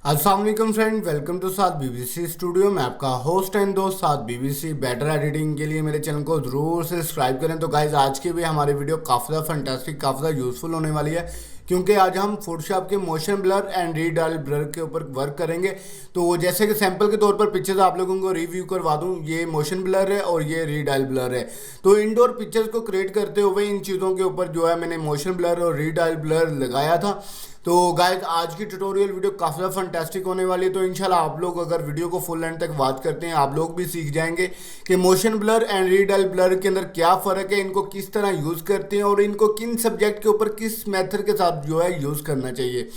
अस्सलाम वालेकुम friend, welcome to साथ बीबीसी स्टूडियो। मैं आपका होस्ट एंड दोस्त साथ बीबीसी। बेटर एडिटिंग के लिए मेरे चैनल को ज़रूर से सब्सक्राइब करें। तो गाइज आज की भी हमारी वीडियो काफ़ी ज़्यादा फंटास्टिक, काफ़ी ज़्यादा यूज़फुल होने वाली है, क्योंकि आज हम फोटोशॉप के motion blur and redial blur के ऊपर वर्क करेंगे। तो जैसे कि सैंपल के तौर पर पिक्चर्स आप लोगों को रिव्यू करवा दूं, ये मोशन ब्लर है और ये रीडायल ब्लर है। तो इंडोर पिक्चर्स को क्रिएट करते हुए इन चीज़ों के ऊपर जो है मैंने मोशन ब्लर और रीडायल ब्लर लगाया था। तो गाइस आज की ट्यूटोरियल वीडियो काफ़ी ज़्यादा फंटास्टिक होने वाली है। तो इंशाल्लाह आप लोग अगर वीडियो को फुल एंड तक वॉच करते हैं, आप लोग भी सीख जाएंगे कि motion blur and redial blur के अंदर क्या फ़र्क है, इनको किस तरह यूज़ करते हैं और इनको किन सब्जेक्ट के ऊपर किस मेथड के साथ जो है यूज़ करना चाहिए।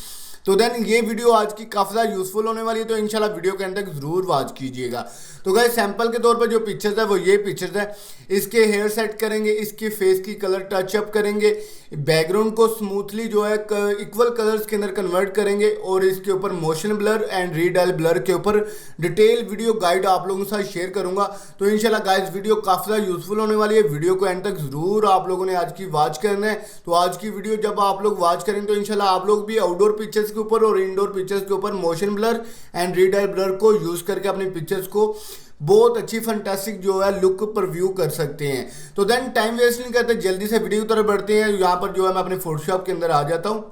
तो देन ये वीडियो आज की काफ़ी ज़्यादा यूज़फुल होने वाली है। तो इंशाल्लाह वीडियो के अंत तक ज़रूर वॉच कीजिएगा। तो गाइस सैंपल के तौर पर जो पिक्चर्स है वो ये पिक्चर्स है। इसके हेयर सेट करेंगे, इसके फेस की कलर टचअप करेंगे, बैकग्राउंड को स्मूथली जो है इक्वल कलर्स के अंदर कन्वर्ट करेंगे और इसके ऊपर motion blur and redial blur के ऊपर डिटेल वीडियो गाइड आप लोगों के साथ शेयर करूंगा। तो इंशाल्लाह गाइस वीडियो काफ़ी ज़्यादा यूज़फुल होने वाली है। वीडियो को एंड तक ज़रूर आप लोगों ने आज की वॉच करना है। तो आज की वीडियो जब आप लोग वॉच करेंगे तो इंशाल्लाह आप लोग भी आउटडोर पिक्चर्स के ऊपर और इंडोर पिक्चर्स के ऊपर motion blur and redial blur को यूज़ करके अपनी पिक्चर्स को बहुत अच्छी फंटास्टिक जो है लुक पर व्यू कर सकते हैं। तो देन टाइम वेस्ट नहीं करते, जल्दी से वीडियो की तरफ बढ़ते हैं। यहाँ पर जो है मैं अपने फोटोशॉप के अंदर आ जाता हूँ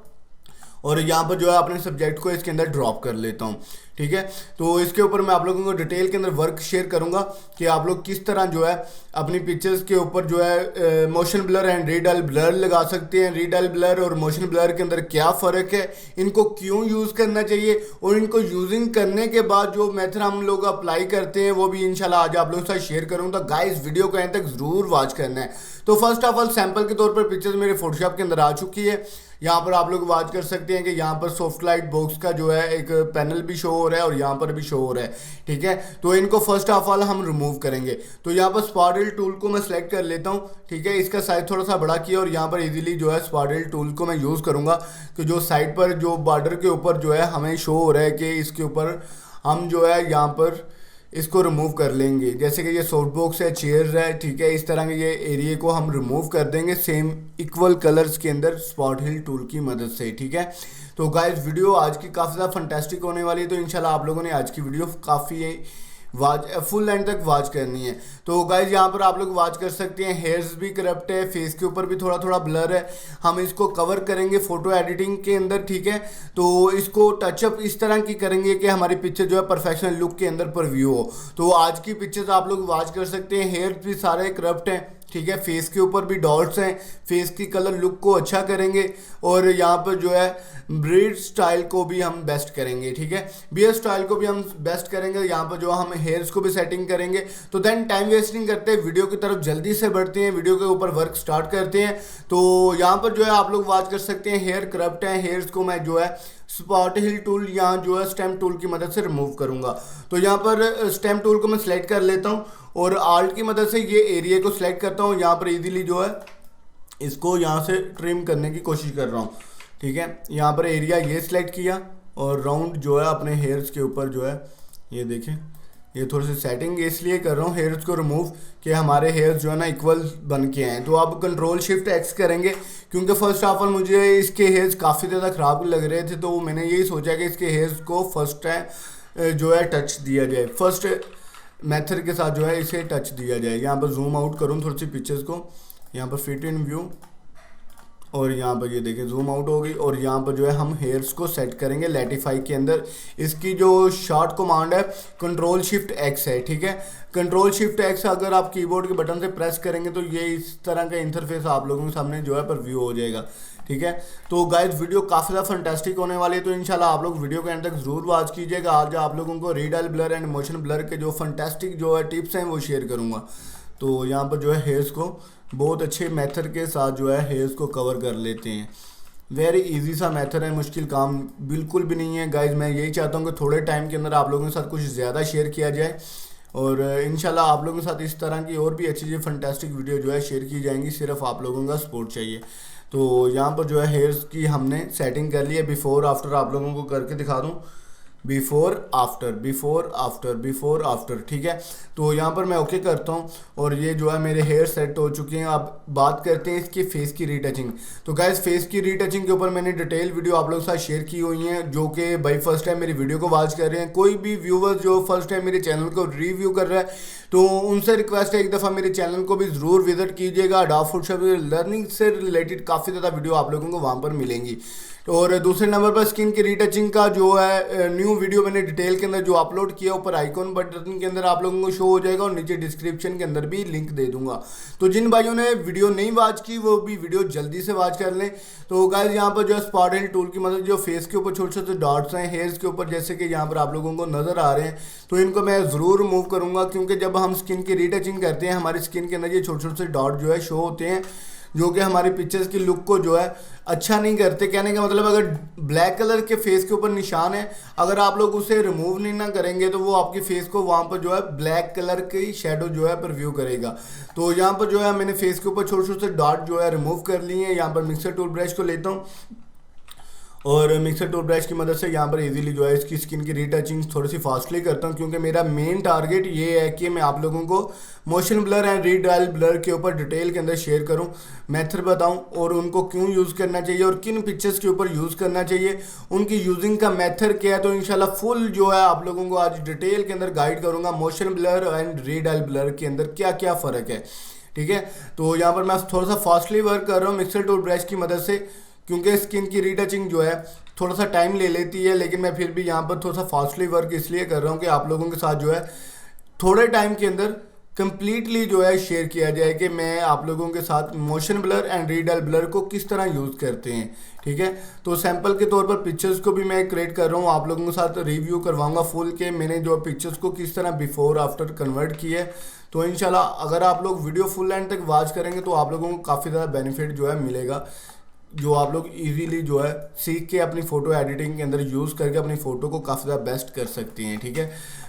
और यहाँ पर जो है अपने सब्जेक्ट को इसके अंदर ड्रॉप कर लेता हूँ। ठीक है, तो इसके ऊपर मैं आप लोगों को डिटेल के अंदर वर्क शेयर करूंगा कि आप लोग किस तरह जो है अपनी पिक्चर्स के ऊपर जो है motion blur and redial blur लगा सकते हैं। रीडायल ब्लर और मोशन ब्लर के अंदर क्या फ़र्क है, इनको क्यों यूज़ करना चाहिए और इनको यूजिंग करने के बाद जो मेथड हम लोग अप्लाई करते हैं वो भी इंशाल्लाह आज आप लोगों के साथ शेयर करूँगा। गाइस वीडियो को यहाँ तक ज़रूर वॉच करना है। तो फर्स्ट ऑफ ऑल सैंपल के तौर पर पिक्चर्स मेरे फोटोशॉप के अंदर आ चुकी है। यहाँ पर आप लोग वॉच कर सकते हैं कि यहाँ पर सॉफ्ट लाइट बॉक्स का जो है एक पैनल भी शो हो रहा है और यहाँ पर भी शो हो रहा है। ठीक है, तो इनको फर्स्ट ऑफ ऑल हम रिमूव करेंगे। तो यहाँ पर स्पॉटल टूल को मैं सेलेक्ट कर लेता हूँ। ठीक है, इसका साइज थोड़ा सा बड़ा किया और यहाँ पर इजीली जो है स्पॉटल टूल को मैं यूज़ करूँगा कि जो साइड पर जो बॉर्डर के ऊपर जो है हमें शो हो रहा है कि इसके ऊपर हम जो है यहाँ पर इसको रिमूव कर लेंगे। जैसे कि ये सॉफ्ट बॉक्स है, चेयर है, ठीक है, इस तरह के ये एरिया को हम रिमूव कर देंगे सेम इक्वल कलर्स के अंदर स्पॉट हिल टूल की मदद से। ठीक है, तो गाइस वीडियो आज की काफ़ी ज़्यादा फंटास्टिक होने वाली है। तो इंशाल्लाह आप लोगों ने आज की वीडियो काफ़ी वाच फुल एंड तक वॉच करनी है। तो गाइज यहाँ पर आप लोग वॉच कर सकते हैं, हेयर्स भी करप्ट है, फेस के ऊपर भी थोड़ा थोड़ा ब्लर है। हम इसको कवर करेंगे फोटो एडिटिंग के अंदर। ठीक है, तो इसको टचअप इस तरह की करेंगे कि हमारी पिक्चर जो है परफेक्शनल लुक के अंदर पर व्यू हो। तो आज की पिक्चर्स आप लोग वॉच कर सकते हैं, हेयर भी सारे करप्ट हैं। ठीक है, फेस के ऊपर भी डॉट्स हैं, फेस की कलर लुक को अच्छा करेंगे और यहाँ पर जो है ब्रेड स्टाइल को भी हम बेस्ट करेंगे। ठीक है, बियर स्टाइल को भी हम बेस्ट करेंगे। यहाँ पर जो हम हेयर्स को भी सेटिंग करेंगे। तो देन टाइम वेस्टिंग करते हैं, वीडियो की तरफ जल्दी से बढ़ते हैं, वीडियो के ऊपर वर्क स्टार्ट करते हैं। तो यहाँ पर जो है आप लोग वॉच कर सकते हैं, हेयर करप्ट हैं, हेयर्स को मैं जो है स्पॉट हिल टूल यहाँ जो है स्टेम टूल की मदद से रिमूव करूँगा। तो यहाँ पर स्टेम टूल को मैं सिलेक्ट कर लेता हूँ और आल्ट की मदद से ये एरिया को सिलेक्ट करता हूँ। यहाँ पर इजीली जो है इसको यहाँ से ट्रिम करने की कोशिश कर रहा हूँ। ठीक है, यहाँ पर एरिया ये सिलेक्ट किया और राउंड जो है अपने हेयर्स के ऊपर जो है ये देखें, ये थोड़ी सी सेटिंग इसलिए कर रहा हूँ हेयर्स को रिमूव कि हमारे हेयर्स जो है ना इक्वल बन के आए। तो अब कंट्रोल शिफ्ट एक्स करेंगे, क्योंकि फर्स्ट ऑफ ऑल मुझे इसके हेयर्स काफ़ी ज़्यादा ख़राब लग रहे थे। तो मैंने यही सोचा कि इसके हेयर्स को फर्स्ट टाइम जो है टच दिया जाए, फर्स्ट मेथड के साथ जो है इसे टच दिया जाए। यहाँ पर जूम आउट करूँ थोड़ी सी पिक्चर्स को, यहाँ पर फिट इन व्यू और यहाँ पर ये देखिए जूम आउट हो गई। और यहाँ पर जो है हम हेयर्स को सेट करेंगे लेटिफाई के अंदर। इसकी जो शॉर्ट कमांड है कंट्रोल शिफ्ट एक्स है। ठीक है, कंट्रोल शिफ्ट एक्स अगर आप कीबोर्ड के बटन से प्रेस करेंगे तो ये इस तरह का इंटरफेस आप लोगों के सामने जो है पर व्यू हो जाएगा। ठीक है, तो गाइस वीडियो काफ़ी ज़्यादा फंटास्टिक होने वाली है। तो इंशाल्लाह आप लोग वीडियो के एंड तक ज़रूर वॉच कीजिएगा। आज आप लोगों को redial blur and motion blur के जो फंटास्टिक जो है टिप्स हैं वो शेयर करूँगा। तो यहाँ पर जो है हेयर्स को बहुत अच्छे मेथड के साथ जो है हेयर्स को कवर कर लेते हैं। वेरी इजी सा मेथड है, मुश्किल काम बिल्कुल भी नहीं है। गाइज मैं यही चाहता हूँ कि थोड़े टाइम के अंदर आप लोगों के साथ कुछ ज़्यादा शेयर किया जाए और इंशाल्लाह आप लोगों के साथ इस तरह की और भी अच्छी फंटास्टिक वीडियो जो है शेयर की जाएंगी। सिर्फ आप लोगों का सपोर्ट चाहिए। तो यहाँ पर जो है हेयर्स की हमने सेटिंग कर ली है। बिफोर आफ्टर आप लोगों को करके दिखा दूँ। Before after, before after, before after, ठीक है। तो यहाँ पर मैं ओके करता हूँ और ये जो है मेरे हेयर सेट हो चुके हैं। अब बात करते हैं इसकी फेस की रीटचिंग। तो गाइस फेस की रीटचिंग के ऊपर मैंने डिटेल वीडियो आप लोगों के साथ शेयर की हुई है, जो कि भाई फर्स्ट टाइम मेरी वीडियो को वॉच कर रहे हैं। कोई भी व्यूवर्स जो फर्स्ट टाइम मेरे चैनल को रिव्यू कर रहा है तो उनसे रिक्वेस्ट है एक दफ़ा मेरे चैनल को भी ज़रूर विजिट कीजिएगा। अडोब फोटोशॉप लर्निंग से रिलेटेड काफ़ी ज़्यादा वीडियो आप लोगों को वहाँ पर मिलेंगी। और दूसरे नंबर पर स्किन की रीटचिंग का जो है न्यू वीडियो मैंने डिटेल के अंदर जो अपलोड किया, ऊपर आइकॉन बटन के अंदर आप लोगों को शो हो जाएगा और नीचे डिस्क्रिप्शन के अंदर भी लिंक दे दूंगा। तो जिन भाइयों ने वीडियो नहीं वॉच की वो भी वीडियो जल्दी से वॉच कर लें। तो गाइस यहाँ पर जो है स्पॉट हिल टूल की मदद जो फेस के ऊपर छोटे छोटे डॉट्स हैं हेयर्स के ऊपर, जैसे कि यहाँ पर आप लोगों को नज़र आ रहे हैं, तो इनको मैं ज़रूर रिमूव करूँगा, क्योंकि जब हम स्किन की रीटचिंग करते हैं हमारी स्किन के अंदर ये छोटे छोटे डॉट जो है शो होते हैं, जो कि हमारी पिक्चर्स की लुक को जो है अच्छा नहीं करते। कहने का मतलब अगर ब्लैक कलर के फेस के ऊपर निशान है, अगर आप लोग उसे रिमूव नहीं ना करेंगे तो वो आपकी फेस को वहाँ पर जो है ब्लैक कलर की शेडो जो है प्रिव्यू करेगा। तो यहाँ पर जो है मैंने फेस के ऊपर छोटे छोटे डॉट जो है रिमूव कर लिए हैं। यहाँ पर मिक्सर टूल ब्रश को लेता हूँ और मिक्सर टूल ब्रश की मदद से यहाँ पर इजीली जो है इसकी स्किन की रीटचिंग थोड़ी सी फास्टली करता हूँ, क्योंकि मेरा मेन टारगेट ये है कि मैं आप लोगों को motion blur and redial blur के ऊपर डिटेल के अंदर शेयर करूँ, मेथड बताऊँ और उनको क्यों यूज़ करना चाहिए और किन पिक्चर्स के ऊपर यूज़ करना चाहिए, उनकी यूजिंग का मेथड क्या है। तो इंशाल्लाह फुल जो है आप लोगों को आज डिटेल के अंदर गाइड करूँगा motion blur and redial blur के अंदर क्या क्या फ़र्क है, ठीक है। तो यहाँ पर मैं थोड़ा सा फास्टली वर्क कर रहा हूँ मिक्सर टूल ब्रश की मदद से, क्योंकि स्किन की रीटचिंग जो है थोड़ा सा टाइम ले लेती है, लेकिन मैं फिर भी यहाँ पर थोड़ा सा फास्टली वर्क इसलिए कर रहा हूँ कि आप लोगों के साथ जो है थोड़े टाइम के अंदर कंप्लीटली जो है शेयर किया जाए कि मैं आप लोगों के साथ motion blur and redial blur को किस तरह यूज़ करते हैं, ठीक है। तो सैंपल के तौर पर पिक्चर्स को भी मैं क्रिएट कर रहा हूँ, आप लोगों के साथ रिव्यू करवाऊंगा फुल के मैंने जो पिक्चर्स को किस तरह बिफोर आफ्टर कन्वर्ट किया है। तो इंशाल्लाह अगर आप लोग वीडियो फुल एंड तक वॉच करेंगे तो आप लोगों को काफ़ी ज़्यादा बेनिफिट जो है मिलेगा, जो आप लोग इजीली जो है सीख के अपनी फ़ोटो एडिटिंग के अंदर यूज़ करके अपनी फ़ोटो को काफ़ी ज़्यादा बेस्ट कर सकती हैं, ठीक है।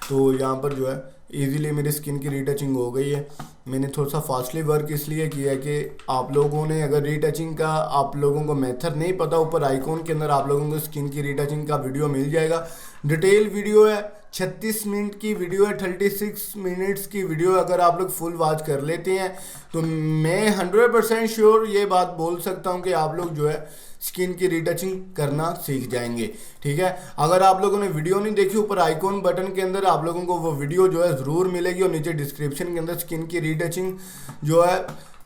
तो यहाँ पर जो है इजीली मेरी स्किन की रीटचिंग हो गई है। मैंने थोड़ा सा फास्टली वर्क इसलिए किया है कि आप लोगों ने अगर रीटचिंग का आप लोगों को मेथड नहीं पता, ऊपर आइकॉन के अंदर आप लोगों को स्किन की रीटचिंग का वीडियो मिल जाएगा। डिटेल वीडियो है, 36 मिनट की वीडियो है, 36 मिनट्स की वीडियो अगर आप लोग फुल वॉच कर लेते हैं तो मैं 100% श्योर ये बात बोल सकता हूँ कि आप लोग जो है स्किन की रीटचिंग करना सीख जाएंगे, ठीक है। अगर आप लोगों ने वीडियो नहीं देखी, ऊपर आइकॉन बटन के अंदर आप लोगों को वो वीडियो जो है ज़रूर मिलेगी और नीचे डिस्क्रिप्शन के अंदर स्किन की रीटचिंग जो है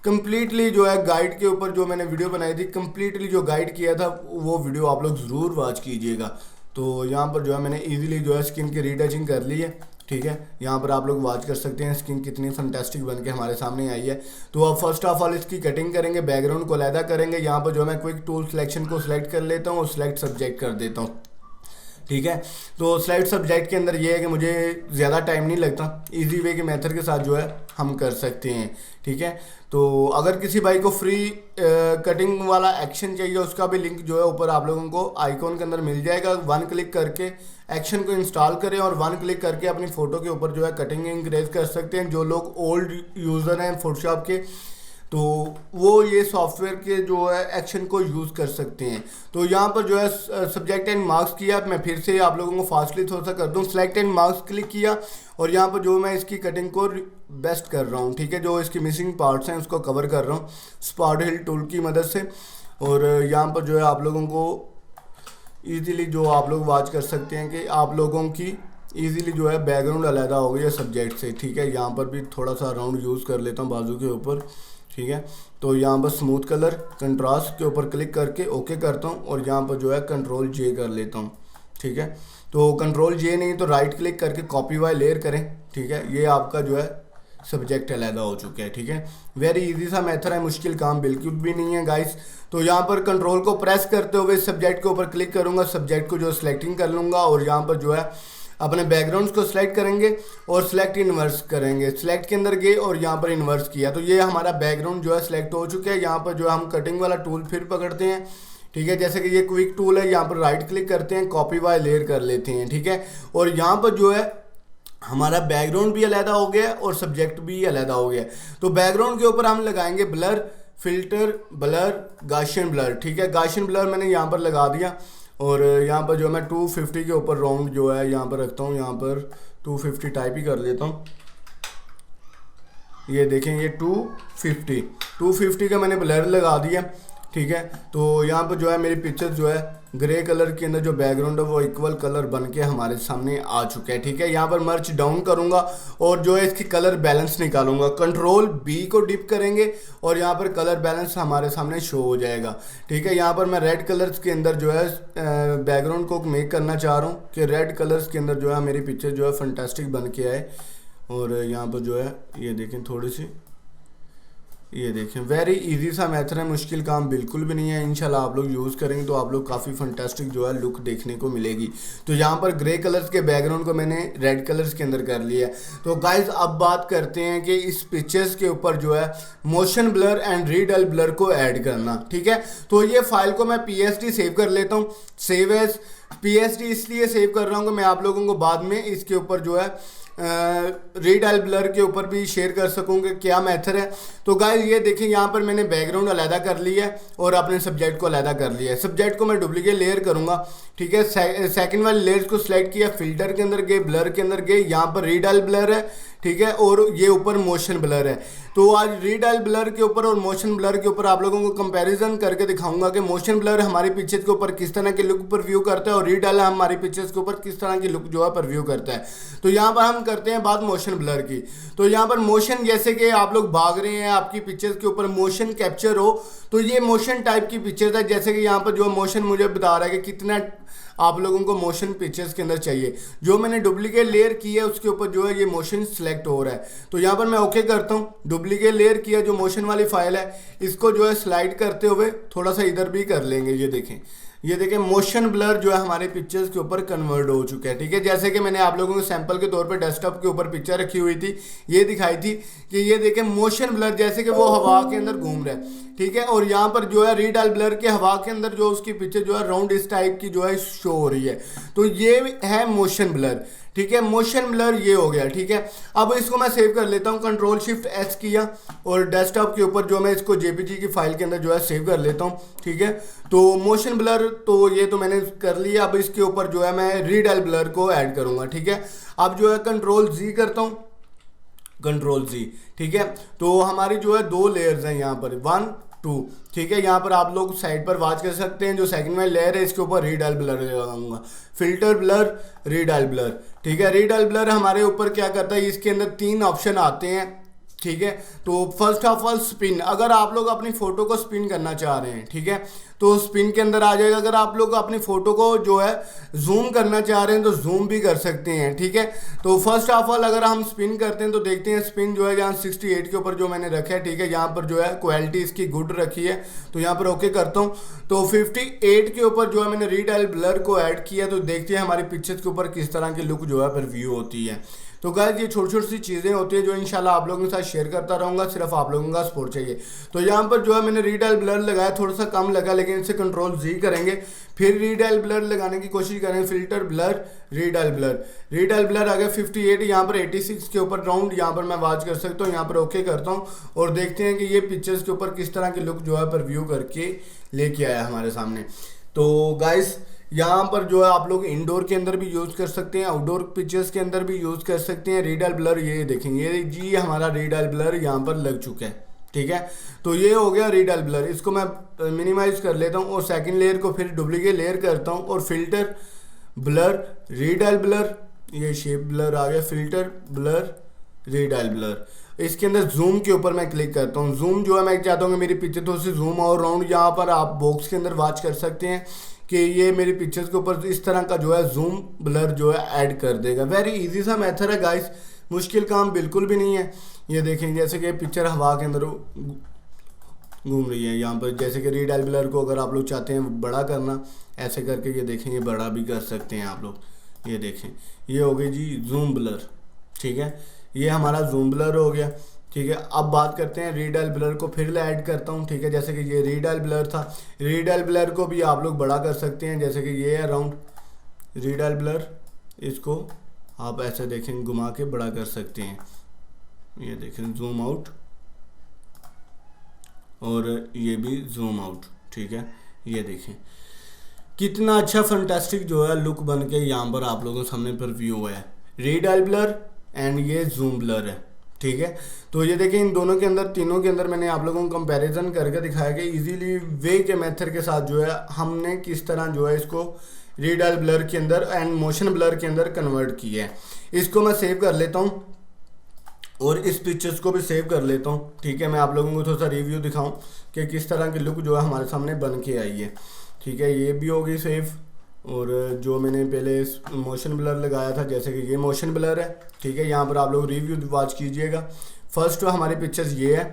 कंप्लीटली जो है गाइड के ऊपर जो मैंने वीडियो बनाई थी, कंप्लीटली जो गाइड किया था वो वीडियो आप लोग ज़रूर वॉच कीजिएगा। तो यहाँ पर जो है मैंने इजीली जो है स्किन की रीटचिंग कर ली है, ठीक है। यहाँ पर आप लोग वॉच कर सकते हैं स्किन कितनी फंटेस्टिक बन के हमारे सामने आई है। तो अब फर्स्ट ऑफ ऑल इसकी कटिंग करेंगे, बैकग्राउंड को अलहदा करेंगे। यहाँ पर जो मैं क्विक टूल सिलेक्शन को सिलेक्ट कर लेता हूँ और सिलेक्ट सब्जेक्ट कर देता हूँ, ठीक है। तो स्लाइड सब्जेक्ट के अंदर ये है कि मुझे ज़्यादा टाइम नहीं लगता, इजी वे के मेथड के साथ जो है हम कर सकते हैं, ठीक है। तो अगर किसी भाई को फ्री कटिंग वाला एक्शन चाहिए उसका भी लिंक जो है ऊपर आप लोगों को आइकॉन के अंदर मिल जाएगा। वन क्लिक करके एक्शन को इंस्टॉल करें और वन क्लिक करके अपनी फ़ोटो के ऊपर जो है कटिंग इंक्रेज कर सकते हैं। जो लोग ओल्ड यूज़र हैं फोटोशॉप के तो वो ये सॉफ्टवेयर के जो है एक्शन को यूज़ कर सकते हैं। तो यहाँ पर जो है सब्जेक्ट एंड मार्क्स किया, मैं फिर से आप लोगों को फास्टली थोड़ा सा कर दूँ। सेलेक्ट एंड मार्क्स क्लिक किया और यहाँ पर जो मैं इसकी कटिंग को बेस्ट कर रहा हूँ, ठीक है। जो इसकी मिसिंग पार्ट्स हैं उसको कवर कर रहा हूँ स्पॉट हिल टूल की मदद से। और यहाँ पर जो है आप लोगों को ईजीली जो आप लोग वॉच कर सकते हैं कि आप लोगों की ईजीली जो है बैकग्राउंड अलहदा हो गई है सब्जेक्ट से, ठीक है। यहाँ पर भी थोड़ा सा राउंड यूज़ कर लेता हूँ बाजू के ऊपर, ठीक है। तो यहाँ पर स्मूथ कलर कंट्रास्ट के ऊपर क्लिक करके ओके करता हूँ और यहाँ पर जो है कंट्रोल जे कर लेता हूँ, ठीक है। तो कंट्रोल जे नहीं तो राइट क्लिक करके कॉपी वाई लेयर करें, ठीक है। ये आपका जो है सब्जेक्ट अलहदा हो चुका है, ठीक है। वेरी इजी सा मेथड है, मुश्किल काम बिल्कुल भी नहीं है गाइस। तो यहाँ पर कंट्रोल को प्रेस करते हुए सब्जेक्ट के ऊपर क्लिक करूँगा, सब्जेक्ट को जो सिलेक्टिंग कर लूँगा और यहाँ पर जो है अपने बैकग्राउंड्स को सिलेक्ट करेंगे और सिलेक्ट इन्वर्स करेंगे। सिलेक्ट के अंदर गए और यहाँ पर इन्वर्स किया तो ये हमारा बैकग्राउंड जो है सिलेक्ट हो चुका है। यहाँ पर जो है हम कटिंग वाला टूल फिर पकड़ते हैं, ठीक है। जैसे कि ये क्विक टूल है, यहाँ पर राइट क्लिक करते हैं, कॉपी बाय लेयर कर लेते हैं, ठीक है। और यहाँ पर जो है हमारा बैकग्राउंड भी अलहदा हो गया और सब्जेक्ट भी अलहदा हो गया। तो बैकग्राउंड के ऊपर हम लगाएंगे blur, filter, blur, Gaussian blur, ठीक है। गाशियन ब्लर मैंने यहाँ पर लगा दिया और यहाँ पर जो मैं 250 के ऊपर राउंड जो है यहाँ पर रखता हूँ, यहाँ पर 250 टाइप ही कर लेता हूँ। ये देखें ये 250 का मैंने ब्लर लगा दिया, ठीक है। तो यहाँ पर जो है मेरी पिक्चर जो है ग्रे कलर के अंदर जो बैकग्राउंड है वो इक्वल कलर बन के हमारे सामने आ चुका है, ठीक है। यहाँ पर मर्च डाउन करूँगा और जो है इसकी कलर बैलेंस निकालूंगा, कंट्रोल बी को डिप करेंगे और यहाँ पर कलर बैलेंस हमारे सामने शो हो जाएगा, ठीक है। यहाँ पर मैं रेड कलर्स के अंदर जो है बैकग्राउंड को मेक करना चाह रहा हूँ कि रेड कलर्स के अंदर जो है मेरी पिक्चर जो है फंटास्टिक बन के आए। और यहाँ पर जो है ये देखें थोड़ी सी, ये देखें वेरी इजी सा मेथड है, मुश्किल काम बिल्कुल भी नहीं है। इंशाल्लाह आप लोग यूज़ करेंगे तो आप लोग काफ़ी फंटास्टिक जो है लुक देखने को मिलेगी। तो यहाँ पर ग्रे कलर्स के बैकग्राउंड को मैंने रेड कलर्स के अंदर कर लिया है। तो गाइज अब बात करते हैं कि इस पिक्चर्स के ऊपर जो है मोशन ब्लर एंड रीडल ब्लर को ऐड करना, ठीक है। तो ये फाइल को मैं PSD सेव कर लेता हूँ, सेव एज PSD इसलिए सेव कर रहा हूँ कि मैं आप लोगों को बाद में इसके ऊपर जो है रीडल ब्लर के ऊपर भी शेयर कर सकूँगा क्या मेथड है। तो गाइस ये देखें यहाँ पर मैंने बैकग्राउंड अलहदा कर लिया है और अपने सब्जेक्ट को अलहदा कर लिया है। सब्जेक्ट को मैं डुप्लीकेट लेयर करूँगा, ठीक है। सेकंड वाले लेयर्स को सिलेक्ट किया, फिल्टर के अंदर गए, ब्लर के अंदर गए, यहाँ पर रीडल ब्लर है, ठीक है, और ये ऊपर मोशन ब्लर है। तो आज रीडल ब्लर के ऊपर और मोशन ब्लर के ऊपर आप लोगों को कंपैरिजन करके दिखाऊंगा कि मोशन ब्लर हमारी पिक्चर्स के ऊपर किस तरह के लुक पर व्यू करता है और रीडल हमारी पिक्चर्स के ऊपर किस तरह की लुक जो है पर व्यू करता है। तो यहाँ पर हम करते हैं बात मोशन ब्लर की। तो यहाँ पर मोशन, जैसे कि आप लोग भाग रहे हैं, आपकी पिक्चर्स के ऊपर मोशन कैप्चर हो, तो ये मोशन टाइप की पिक्चर्स है। जैसे कि यहाँ पर जो मोशन मुझे बता रहा है कि कितना आप लोगों को मोशन पिक्चर्स के अंदर चाहिए। जो मैंने डुप्लीकेट लेयर की है उसके ऊपर जो है ये मोशन सिलेक्ट हो रहा है। तो यहाँ पर मैं ओके करता हूँ, डुप्लीकेट लेयर किया, जो मोशन वाली फाइल है इसको जो है स्लाइड करते हुए थोड़ा सा इधर भी कर लेंगे। ये देखें मोशन ब्लर जो है हमारे पिक्चर्स के ऊपर कन्वर्ट हो चुका है, ठीक है। जैसे कि मैंने आप लोगों को सैंपल के तौर पे डेस्कटॉप के ऊपर पिक्चर रखी हुई थी, ये दिखाई थी कि ये देखें मोशन ब्लर जैसे कि वो हवा के अंदर घूम रहा है, ठीक है। और यहाँ पर जो है रीडल ब्लर के हवा के अंदर जो उसकी पिक्चर जो है राउंड इस टाइप की जो है शो हो रही है। तो ये है मोशन ब्लर, ठीक है। मोशन ब्लर ये हो गया, ठीक है। अब इसको मैं सेव कर लेता हूँ, कंट्रोल शिफ्ट एस किया और डेस्कटॉप के ऊपर जो मैं इसको JPG की फाइल के अंदर जो है सेव कर लेता हूँ, ठीक है। तो मोशन ब्लर तो ये तो मैंने कर लिया। अब इसके ऊपर जो है मैं रीडल ब्लर को ऐड करूँगा, ठीक है। अब जो है कंट्रोल Z करता हूँ, कंट्रोल Z, ठीक है। तो हमारी जो है दो लेयर्स हैं यहाँ पर 1 2, ठीक है। यहाँ पर आप लोग साइड पर वॉच कर सकते हैं। जो सेकंड में लेयर है इसके ऊपर रीडल ब्लर लगाऊंगा, फिल्टर ब्लर, रीडल ब्लर, ठीक है। रीडल ब्लर हमारे ऊपर क्या करता है, इसके अंदर 3 ऑप्शन आते हैं, ठीक है। तो फर्स्ट ऑफ ऑल स्पिन, अगर आप लोग अपनी फोटो को स्पिन करना चाह रहे हैं, ठीक है, तो स्पिन के अंदर आ जाएगा। अगर आप लोग अपनी फोटो को जो है जूम करना चाह रहे हैं तो जूम भी कर सकते हैं, ठीक है। तो फर्स्ट ऑफ ऑल अगर हम स्पिन करते हैं तो देखते हैं स्पिन जो है यहाँ 68 के ऊपर जो मैंने रखा है, ठीक है। यहाँ पर जो है क्वालिटी इसकी गुड रखी है, तो यहाँ पर ओके करता हूँ। तो 58 के ऊपर जो है मैंने रीडल ब्लर को ऐड किया, तो देखते हैं हमारी पिक्चर्स के ऊपर किस तरह की लुक जो है पर व्यू होती है। तो गाइस ये छोटी छोटी सी चीज़ें होती है जो इंशाल्लाह आप लोगों के साथ शेयर करता रहूँगा, सिर्फ आप लोगों का सपोर्ट चाहिए। तो यहाँ पर जो है मैंने रीडल ब्लर लगाया, थोड़ा सा कम लगा, लेकिन इसे कंट्रोल Z करेंगे, फिर रीडल ब्लर लगाने की कोशिश करेंगे, फिल्टर ब्लर, रीडल ब्लर, रीडल ब्लर आ गया 58, यहाँ पर 86 के ऊपर राउंड यहाँ पर मैं वॉच कर सकता हूँ। यहाँ पर ओके करता हूँ और देखते हैं कि ये पिक्चर्स के ऊपर किस तरह की लुक जो है पर व्यू करके लेके आया हमारे सामने। तो गाइस यहाँ पर जो है आप लोग इंडोर के अंदर भी यूज़ कर सकते हैं, आउटडोर पिक्चर्स के अंदर भी यूज़ कर सकते हैं। रीडल ब्लर ये देखेंगे, ये जी हमारा रीडल ब्लर यहाँ पर लग चुका है, ठीक है। तो ये हो गया रीडल ब्लर, इसको मैं मिनिमाइज कर लेता हूँ और सेकंड लेयर को फिर डुप्लीकेट लेयर करता हूँ और फिल्टर ब्लर, रीडल ब्लर, ये शेप ब्लर आ गया, फिल्टर ब्लर, रीडल ब्लर। इसके अंदर जूम के ऊपर मैं क्लिक करता हूँ। जूम जो है मैं चाहता हूँ कि मेरी पिक्चर थोड़ी सी जूम और राउंड, यहाँ पर आप बॉक्स के अंदर वॉच कर सकते हैं कि ये मेरी पिक्चर्स के ऊपर इस तरह का जो है जूम ब्लर जो है ऐड कर देगा। वेरी इजी सा मेथड है गाइस, मुश्किल काम बिल्कुल भी नहीं है। ये देखें जैसे कि पिक्चर हवा के अंदर घूम रही है, यहाँ पर जैसे कि रीडल ब्लर को अगर आप लोग चाहते हैं बड़ा करना, ऐसे करके ये देखें, ये बड़ा भी कर सकते हैं आप लोग। ये देखें ये हो गई जी जूम ब्लर, ठीक है, ये हमारा जूम ब्लर हो गया, ठीक है। अब बात करते हैं रीडल ब्लर को, फिर ऐड करता हूँ, ठीक है। जैसे कि ये रीडल ब्लर था, रीडल ब्लर को भी आप लोग बड़ा कर सकते हैं, जैसे कि ये है राउंड रीडल ब्लर, इसको आप ऐसे देखें घुमा के बड़ा कर सकते हैं। ये देखें जूम आउट और ये भी जूम आउट, ठीक है। ये देखें कितना अच्छा फंटास्टिक जो है लुक बन के यहाँ पर आप लोगों के सामने पर व्यू है। रीड आई ब्लर एंड ये जूम ब्लर है, ठीक है। तो ये देखिए इन दोनों के अंदर, तीनों के अंदर मैंने आप लोगों को कंपैरिजन करके दिखाया कि इजीली वे के मेथड के साथ जो है हमने किस तरह जो है इसको रीड आई ब्लर के अंदर एंड मोशन ब्लर के अंदर कन्वर्ट किया है। इसको मैं सेव कर लेता हूँ और इस पिक्चर्स को भी सेव कर लेता हूँ, ठीक है। मैं आप लोगों को थोड़ा सा रिव्यू दिखाऊं कि किस तरह की लुक जो है हमारे सामने बन के आई है, ठीक है। ये भी होगी सेव। और जो मैंने पहले मोशन ब्लर लगाया था, जैसे कि ये मोशन ब्लर है, ठीक है। यहाँ पर आप लोग रिव्यू वॉच कीजिएगा। फर्स्ट हमारी पिक्चर्स ये है,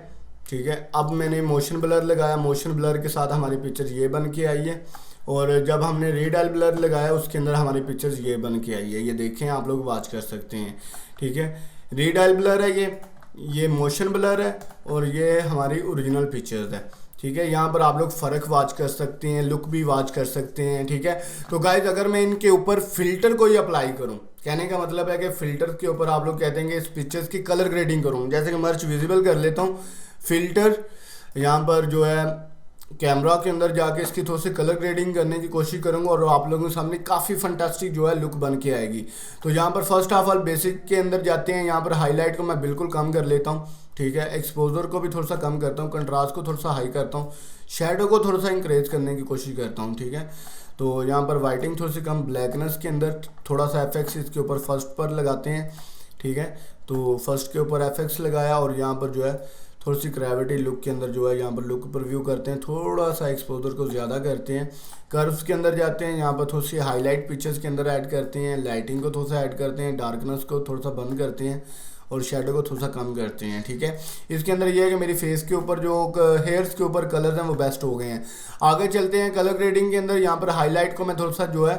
ठीक है। अब मैंने मोशन ब्लर लगाया, मोशन ब्लर के साथ हमारी पिक्चर्स ये बन के आई है। और जब हमने रीड आई ब्लर लगाया उसके अंदर हमारी पिक्चर्स ये बन के आई है। ये देखें, आप लोग वॉच कर सकते हैं, ठीक है। रीड आई ब्लर है ये मोशन ब्लर है और ये हमारी ओरिजिनल पिक्चर्स है, ठीक है। यहाँ पर आप लोग फ़र्क वॉच कर सकते हैं, लुक भी वॉच कर सकते हैं, ठीक है। तो गाइज अगर मैं इनके ऊपर फ़िल्टर कोई अप्लाई करूँ, कहने का मतलब है कि फ़िल्टर के ऊपर आप लोग कहते हैं कि इस पिक्चर्स की कलर ग्रेडिंग करूँ, जैसे कि मर्च विजिबल कर लेता हूँ, फ़िल्टर यहाँ पर जो है कैमरा के अंदर जाके इसकी थोड़ी सी कलर ग्रेडिंग करने की कोशिश करूँगा और आप लोगों के सामने काफ़ी फंटास्टिक जो है लुक बन के आएगी। तो यहाँ पर फर्स्ट ऑफ ऑल बेसिक के अंदर जाते हैं। यहाँ पर हाईलाइट को मैं बिल्कुल कम कर लेता हूँ, ठीक है। एक्सपोजर को भी थोड़ा सा कम करता हूँ, कंट्रास्ट को थोड़ा सा हाई करता हूँ, शेडो को थोड़ा सा इंक्रेज करने की कोशिश करता हूँ, ठीक है। तो यहाँ पर वाइटिंग थोड़ी सी कम, ब्लैकनेस के अंदर थोड़ा सा एफेक्ट्स इसके ऊपर फर्स्ट पर लगाते हैं, ठीक है। तो फर्स्ट के ऊपर एफेक्ट्स लगाया और यहाँ पर जो है थोड़ी सी ग्रेविटी लुक के अंदर जो है यहाँ पर लुक पर व्यू करते हैं, थोड़ा सा एक्सपोजर को ज़्यादा करते हैं। कर्व्स के अंदर जाते हैं, यहाँ पर थोड़ी सी हाईलाइट पिक्चर्स के अंदर ऐड करते हैं, लाइटिंग को थोड़ा सा ऐड करते हैं, डार्कनेस को थोड़ा सा बंद करते हैं और शेडो को थोड़ा सा कम करते हैं, ठीक है। इसके अंदर ये है कि मेरी फेस के ऊपर जो हेयर्स के ऊपर कलर्स हैं वो बेस्ट हो गए हैं। आगे चलते हैं कलर ग्रेडिंग के अंदर। यहाँ पर हाईलाइट को मैं थोड़ा सा जो है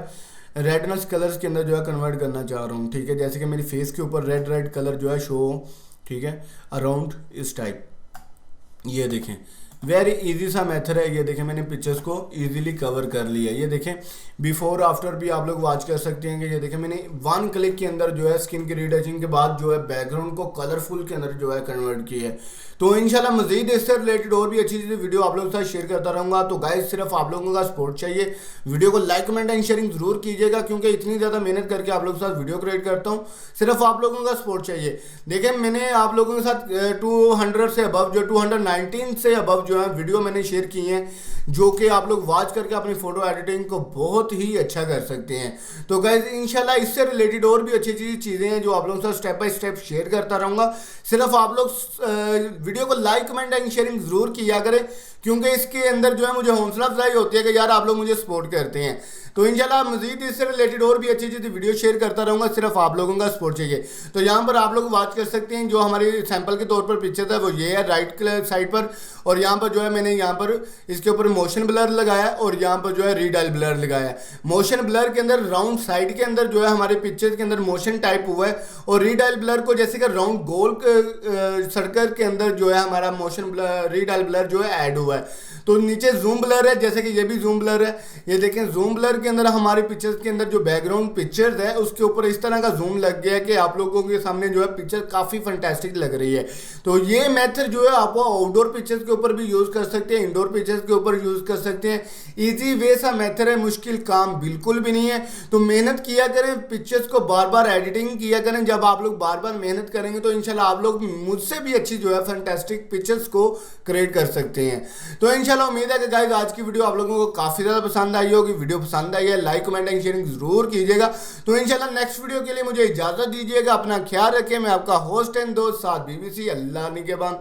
रेडनेस कलर्स के अंदर जो है कन्वर्ट करना चाह रहा हूँ, ठीक है। जैसे कि मेरी फेस के ऊपर रेड रेड कलर जो है शो हो, ठीक है, अराउंड इस टाइप। ये देखें, वेरी इजी सा मेथड है। ये देखें, मैंने पिक्चर्स को इजीली कवर कर लिया। ये देखें, बिफोर आफ्टर भी आप लोग वॉच कर सकते हैं कि ये देखें मैंने वन क्लिक के अंदर जो है स्किन की रीटचिंग के बाद जो है बैकग्राउंड को कलरफुल के अंदर जो है कन्वर्ट किया है। तो इंशाल्लाह मजीद इससे रिलेटेड और भी अच्छी चीज़ें वीडियो आप लोगों के साथ शेयर करता रहूँगा। तो गाइस सिर्फ आप लोगों का सपोर्ट चाहिए, वीडियो को लाइक कमेंट एंड शेयरिंग जरूर कीजिएगा, क्योंकि इतनी ज़्यादा मेहनत करके आप लोगों के साथ वीडियो क्रिएट करता हूँ। सिर्फ आप लोगों का सपोर्ट चाहिए। देखिए मैंने आप लोगों के साथ 200 से अबव, जो 219 से अबव जो है वीडियो मैंने शेयर किए हैं, जो कि आप लोग वॉच करके अपनी फोटो एडिटिंग को बहुत ही अच्छा कर सकते हैं। तो गाइस इंशाल्लाह इससे रिलेटेड और भी अच्छी अच्छी चीज़ें हैं जो आप लोगों के साथ स्टेप बाय स्टेप शेयर करता रहूँगा। सिर्फ आप लोग वीडियो को लाइक कमेंट एंड शेयरिंग जरूर किया करें, क्योंकि इसके अंदर जो है मुझे हौसला अफजाई होती है कि यार आप लोग मुझे सपोर्ट करते हैं। तो इंशाल्लाह मजीद इससे रिलेटेड और भी अच्छी अच्छी वीडियो शेयर करता रहूँगा, सिर्फ आप लोगों का सपोर्ट चाहिए। तो यहाँ पर आप लोग वॉच कर सकते हैं, जो हमारी सैंपल के तौर पर पिक्चर है वो ये है राइट साइड पर, और यहाँ पर जो है मैंने यहाँ पर इसके ऊपर मोशन ब्लर लगाया और यहाँ पर जो है रीड आई ब्लर लगाया। मोशन ब्लर के अंदर राउंड साइड के अंदर जो है हमारे पिक्चर के अंदर मोशन टाइप हुआ है, और रीड आई ब्लर को जैसे कि राउंड गोल सर्कल के अंदर जो है हमारा motion blur read I blur जो है ऐड हुआ है। तो नीचे जूम ब्लर है, जैसे कि ये भी जूम ब्लर है। ये देखें, जूम ब्लर के अंदर हमारे पिक्चर्स के अंदर जो बैकग्राउंड पिक्चर्स है उसके ऊपर इस तरह का जूम लग गया है कि आप लोगों के सामने जो है पिक्चर काफ़ी फंटेस्टिक लग रही है। तो ये मेथड जो है आप आउटडोर पिक्चर्स के ऊपर भी यूज़ कर सकते हैं, इंडोर पिक्चर्स के ऊपर यूज़ कर सकते हैं। ईजी वे सा मेथड है, मुश्किल काम बिल्कुल भी नहीं है। तो मेहनत किया करें, पिक्चर्स को बार बार एडिटिंग किया करें। जब आप लोग बार बार मेहनत करेंगे तो इंशाल्लाह आप लोग मुझसे भी अच्छी जो है फंटेस्टिक पिक्चर्स को क्रिएट कर सकते हैं। तो इंशाल्लाह उम्मीद है कि गाइस आज की वीडियो आप लोगों को काफ़ी ज़्यादा पसंद आई होगी। वीडियो पसंद आई है लाइक कमेंट एंड शेयरिंग जरूर कीजिएगा। तो इंशाल्लाह नेक्स्ट वीडियो के लिए मुझे इजाज़त दीजिएगा। अपना ख्याल रखें। मैं आपका होस्ट एंड दोस्त साद BBC। अल्लाह निगहबान।